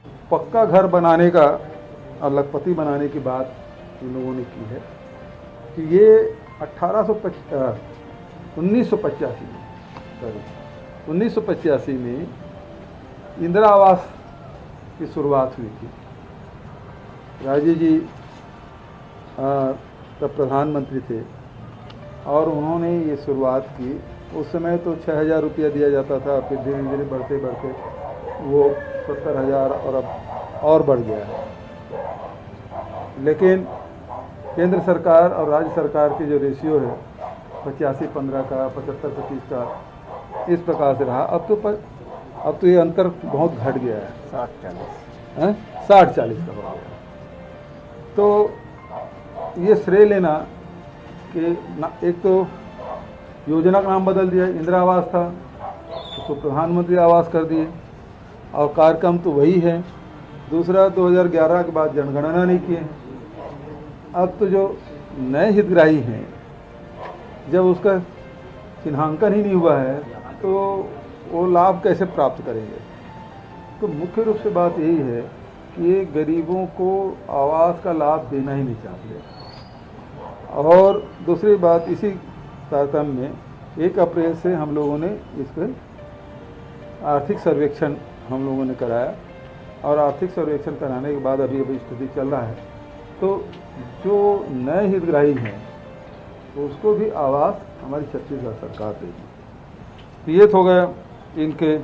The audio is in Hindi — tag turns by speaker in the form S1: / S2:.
S1: पक्का घर बनाने का और लखपति बनाने की बात इन लोगों ने की है कि ये 1985 में इंदिरा आवास की शुरुआत हुई थी। राजीव जी तब प्रधानमंत्री थे और उन्होंने ये शुरुआत की। उस समय तो 6,000 रुपया दिया जाता था, फिर धीरे धीरे बढ़ते बढ़ते वो 70,000 और अब और बढ़ गया है। लेकिन केंद्र सरकार और राज्य सरकार की जो रेशियो है 85-15 का, 75-25 का, इस प्रकार से रहा। अब तो ये अंतर बहुत घट गया है, 60-40 का हो गया। तो ये श्रेय लेना कि एक तो योजना का नाम बदल दिया, इंदिरा आवास था उसको प्रधानमंत्री आवास कर दिए और कार्यक्रम तो वही है। दूसरा 2011 के बाद जनगणना नहीं किए। अब तो जो नए हितग्राही हैं, जब उसका चिन्हांकन ही नहीं हुआ है तो वो लाभ कैसे प्राप्त करेंगे। तो मुख्य रूप से बात यही है कि ये गरीबों को आवास का लाभ देना ही नहीं चाहते। और दूसरी बात, इसी तारतम्य में 1 अप्रैल से हम लोगों ने इस पर आर्थिक सर्वेक्षण हम लोगों ने कराया और आर्थिक सर्वेक्षण कराने के बाद अभी स्थिति चल रहा है। तो जो नए हितग्राही हैं उसको भी आवास हमारी छत्तीसगढ़ सरकार देगी। तो ये तो हो गया इनके